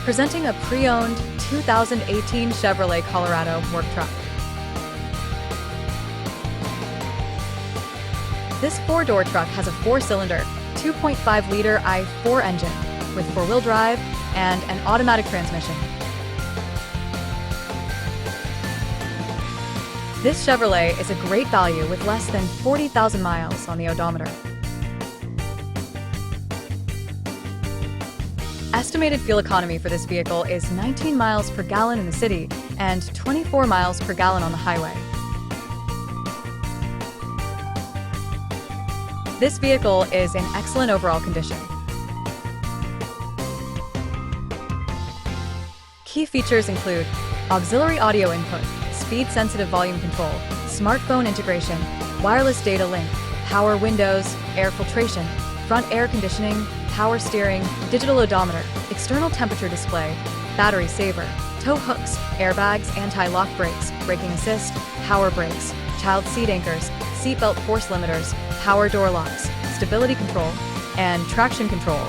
Presenting a pre-owned 2018 Chevrolet Colorado work truck. This four-door truck has a four-cylinder, 2.5-liter i4 engine with four-wheel drive and an automatic transmission. This Chevrolet is a great value with less than 40,000 miles on the odometer. Estimated fuel economy for this vehicle is 19 miles per gallon in the city and 24 miles per gallon on the highway. This vehicle is in excellent overall condition. Key features include auxiliary audio input, speed-sensitive volume control, smartphone integration, wireless data link, power windows, air filtration, front air conditioning, power steering, digital odometer, external temperature display, battery saver, tow hooks, airbags, anti-lock brakes, braking assist, power brakes, child seat anchors, seatbelt force limiters, power door locks, stability control, and traction control.